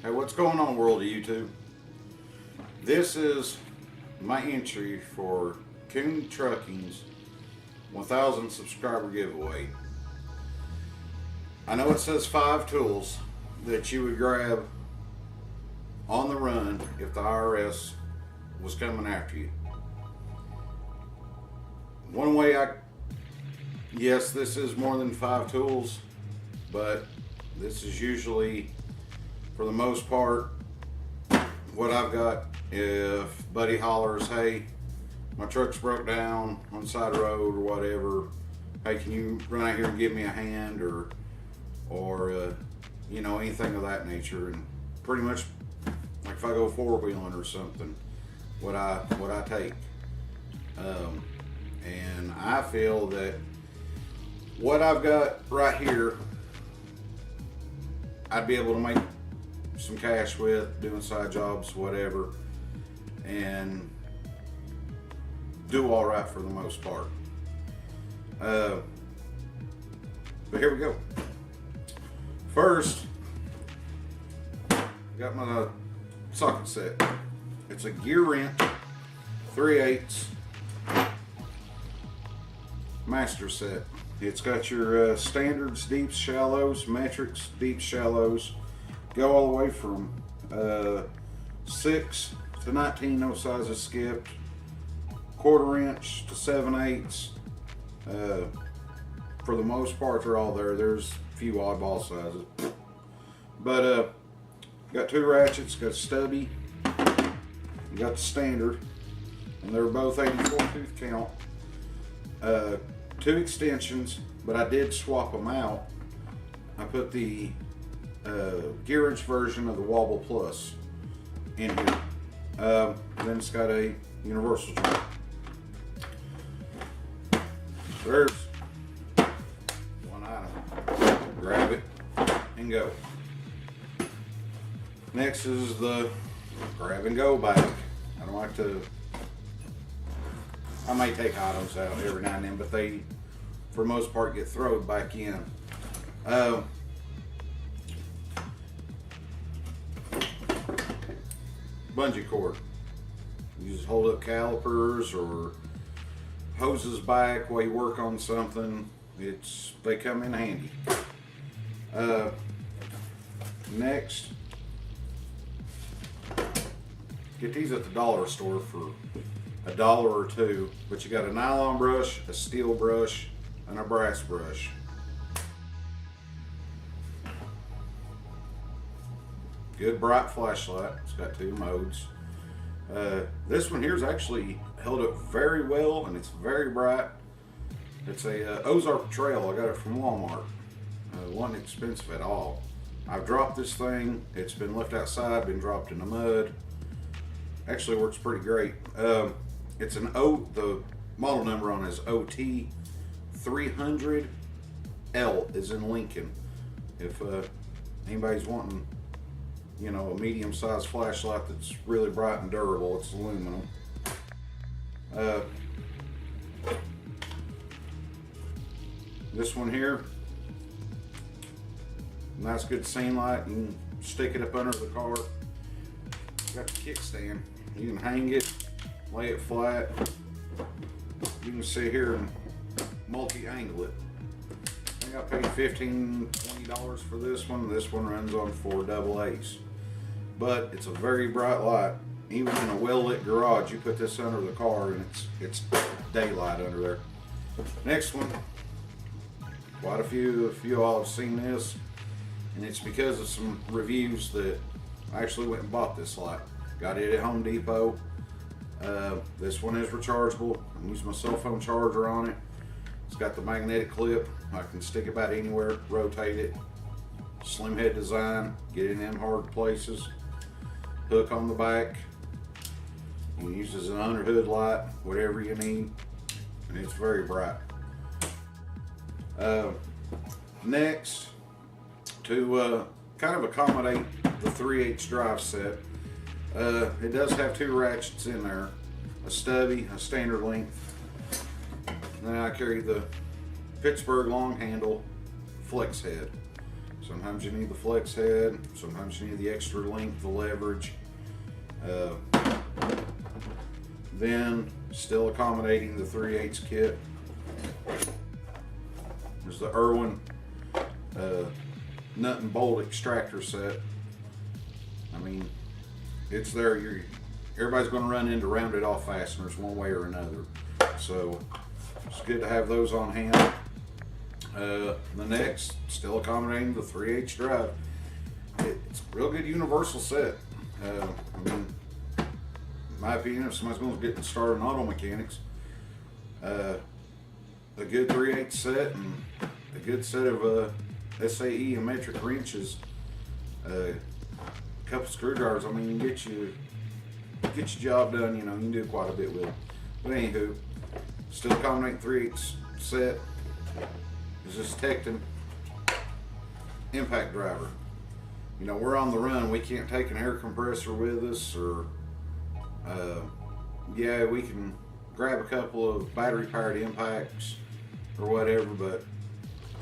Hey, what's going on, world of YouTube? This is my entry for Coon Trucking's 1,000 subscriber giveaway. I know it says 5 tools that you would grab on the run if the IRS was coming after you. One way yes, this is more than 5 tools, but this is usually, for the most part, what I've got. If buddy hollers, hey, my truck's broke down on the side of the road or whatever, hey, can you run out here and give me a hand, or you know, anything of that nature. And pretty much, like if I go 4-wheeling or something, what I take. And I feel that what I've got right here, I'd be able to make some cash with, doing side jobs, whatever, and do all right for the most part. But here we go. First, got my socket set. It's a gear wrench, 3/8 master set. It's got your standards, deeps, shallows, metrics, deeps, shallows. Go all the way from 6 to 19, no sizes skipped. 1/4 inch to 7/8. For the most part, they're all there. There's a few oddball sizes, but got 2 ratchets. Got stubby. You got the standard, and they're both 84 tooth count. 2 extensions, but I did swap them out. I put the gear wrench version of the Wobble Plus in here. Then it's got a universal joint. There's one item. Grab it and go. Next is the grab and go bag. I don't like to, I may take items out every now and then, but they, for the most part, get thrown back in. Bungee cord. You just hold up calipers or hoses back while you work on something. They come in handy. Next, get these at the dollar store for $1 or $2, but you got a nylon brush, a steel brush, and a brass brush. Good bright flashlight. It's got 2 modes. This one here is actually held up very well, and it's very bright. It's a Ozark Trail. I got it from Walmart. Wasn't expensive at all. I've dropped this thing. It's been left outside, been dropped in the mud. Actually works pretty great. It's the model number on it is OT 300L, is in Lincoln. If anybody's wanting, you know, a medium-sized flashlight that's really bright and durable, it's aluminum. This one here, nice good scene light. You can stick it up under the car. Got the kickstand. You can hang it, lay it flat. You can sit here and multi-angle it. I think I paid $15, $20 for this one. This one runs on 4 AA's. But it's a very bright light. Even in a well-lit garage, you put this under the car and it's daylight under there. Next one, quite a few of you all have seen this, and it's because of some reviews that I actually went and bought this light. Got it at Home Depot. This one is rechargeable. I use my cell phone charger on it. It's got the magnetic clip. I can stick it about anywhere, rotate it. Slim head design, get it in them hard places. Hook on the back. You can use it as an under hood light, whatever you need, and it's very bright. Next, to kind of accommodate the 3/8 drive set, it does have 2 ratchets in there, a stubby, a standard length. And then I carry the Pittsburgh long handle flex head. So Sometimes you need the flex head, sometimes you need the extra length, the leverage. Then, still accommodating the 3/8 kit, there's the Irwin nut and bolt extractor set. I mean, it's there. Everybody's going to run into rounded off fasteners one way or another. So, it's good to have those on hand. The next, still accommodating the 3/8 drive. It's a real good universal set. I mean, in my opinion, if somebody's going to get started in auto mechanics, a good 3/8 set and a good set of SAE and metric wrenches, a couple screwdrivers. I mean, you get your job done. You know, you can do quite a bit with it. But anywho, still accommodating 3/8 set. Is this Tecton impact driver. You know, we're on the run. We can't take an air compressor with us, or yeah, we can grab a couple of battery powered impacts or whatever, but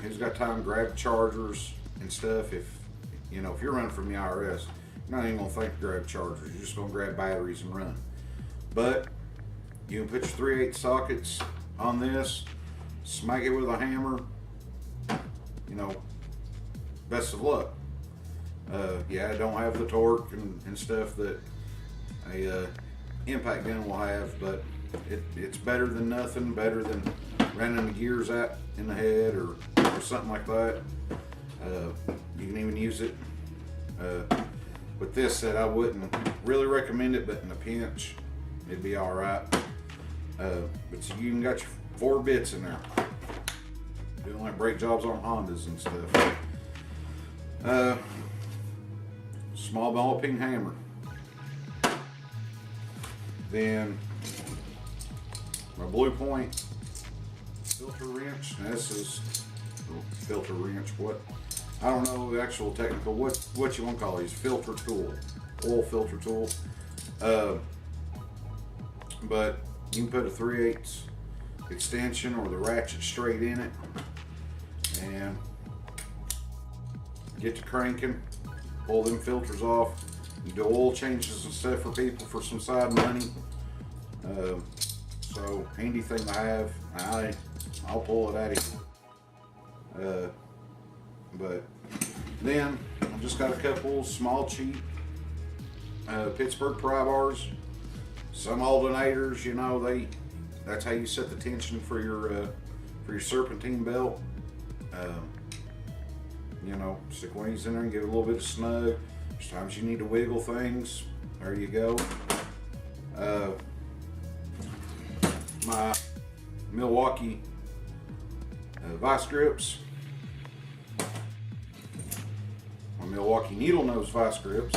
who's got time to grab chargers and stuff? If you know, if you're running from the IRS, you're not even gonna think to grab chargers. You're just gonna grab batteries and run. But you can put your 3/8 sockets on this, smack it with a hammer. You know, best of luck. Yeah, I don't have the torque and stuff that a impact gun will have, but it's better than nothing. Better than running the gears out in the head or something like that. You can even use it with this set. I wouldn't really recommend it, but in a pinch, it'd be all right. But so you can got your 4 bits in there. Doing like brake jobs on Hondas and stuff. Small ball peen hammer. Then my Blue Point filter wrench. Now this is filter wrench. What? I don't know the actual technical. What you want to call these? Filter tool, oil filter tool. But you can put a 3/8 extension or the ratchet straight in it and get to cranking, pull them filters off. You do oil changes and stuff for people for some side money. So handy thing to have. I'll pull it out of here. But then I just got a couple small cheap Pittsburgh pry bars. Some alternators, you know, that's how you set the tension for your serpentine belt. You know, stick one of these in there and get a little bit of snug. Sometimes you need to wiggle things. There you go. My Milwaukee vice grips. My Milwaukee needle nose vice grips.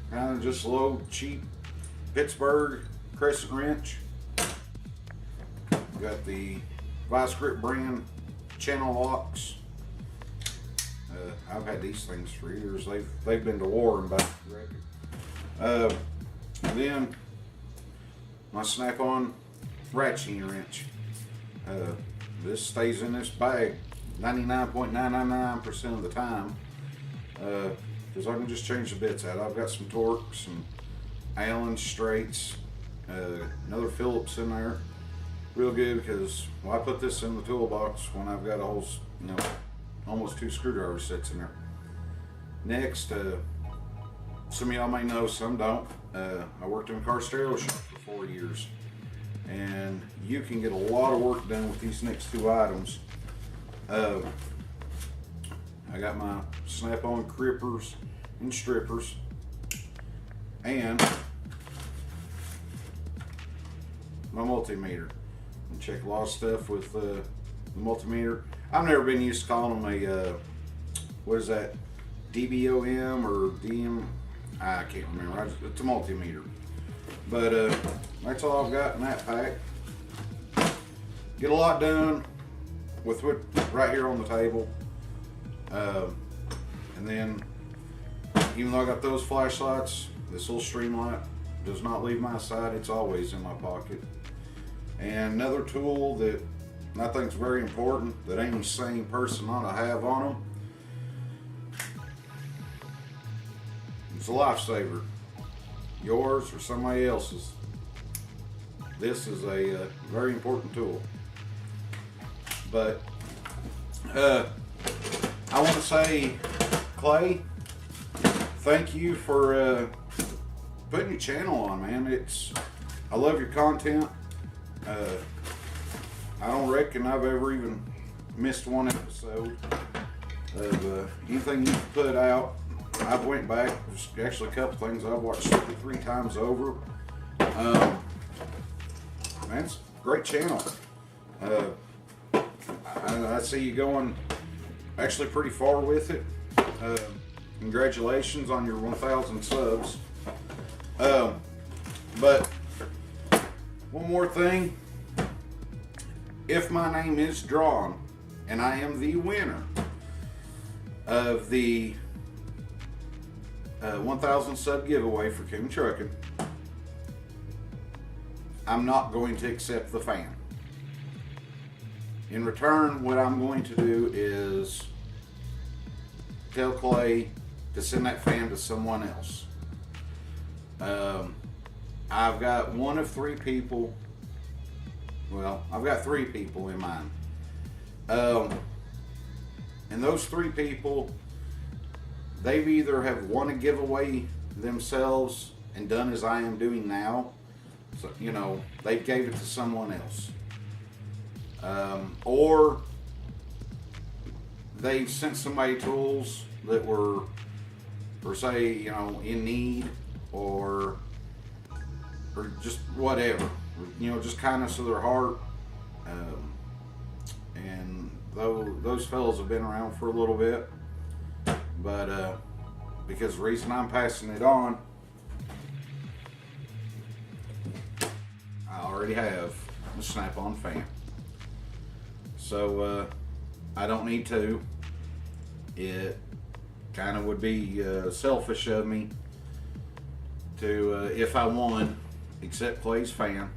Kind of just a low, cheap Pittsburgh crescent wrench. Got the vice grip brand channel locks. I've had these things for years. They've been to war and back to record. Then my Snap-On ratcheting wrench. This stays in this bag 99.999% of the time, because I can just change the bits out. I've got some Torx, some Allen straights, another Phillips in there. Real good, because I put this in the toolbox when I've got almost 2 screwdriver sets in there. Next, some of y'all may know, some don't. I worked in a car stereo shop for 4 years, and you can get a lot of work done with these next 2 items. I got my Snap-On crippers and strippers, and my multimeter. And check a lot of stuff with the multimeter. I've never been used to calling them a what is that, DBOM or DM? I can't remember. It's a multimeter. But that's all I've got in that pack. Get a lot done with what right here on the table. And then, even though I got those flashlights, this little stream light does not leave my side. It's always in my pocket. And another tool that and I think it's very important that any sane person ought to have on them. It's a lifesaver, yours or somebody else's. This is a very important tool. But I want to say, Clay, thank you for putting your channel on, man. I love your content. I don't reckon I've ever even missed one episode of anything you put out. I've went back, there's actually a couple things I've watched 2 or 3 times over. Man, it's a great channel. I see you going actually pretty far with it. Congratulations on your 1,000 subs. But one more thing. If my name is drawn and I am the winner of the 1,000 sub giveaway for Coon Trucking, I'm not going to accept the fan. In return, what I'm going to do is tell Clay to send that fan to someone else. I've got one of 3 people. Well, I've got 3 people in mind. And those 3 people, they've either have won a giveaway themselves and done as I am doing now. So, you know, they gave it to someone else. Or they sent somebody tools that were, per se, you know, in need, or just whatever, you know, just kindness of their heart. And those fellows have been around for a little bit, but because the reason I'm passing it on, I already have the Snap-on fan. So I don't need to. It kind of would be selfish of me to, if I won, accept Clay's fan.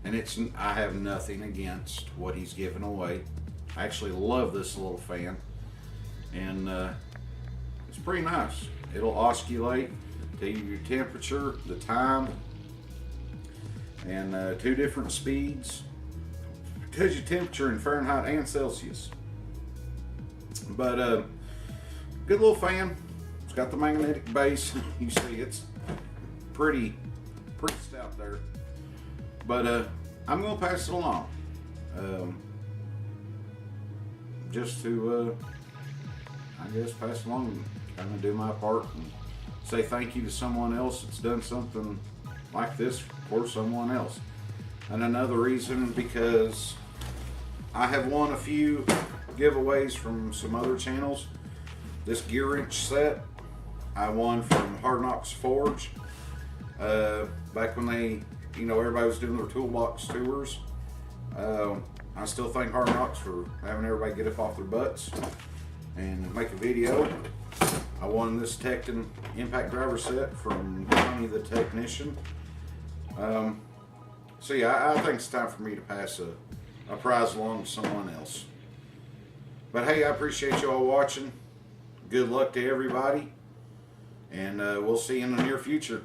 And I have nothing against what he's giving away. I actually love this little fan. And it's pretty nice. It'll oscillate, tell you your temperature, the time, and 2 different speeds. It tells you temperature in Fahrenheit and Celsius. But good little fan. It's got the magnetic base. You see, it's pretty stout there. But I'm going to pass it along. Just to, I guess, pass it along and kind of do my part and say thank you to someone else that's done something like this for someone else. And another reason, because I have won a few giveaways from some other channels. This gear wrench set I won from Hard Knocks Forge. Back when they, you know, everybody was doing their toolbox tours. I still thank Hard Knocks for having everybody get up off their butts and make a video. I won this Tecton impact driver set from Tony the Technician. So yeah, I think it's time for me to pass a prize along to someone else. But hey, I appreciate you all watching. Good luck to everybody, and we'll see you in the near future.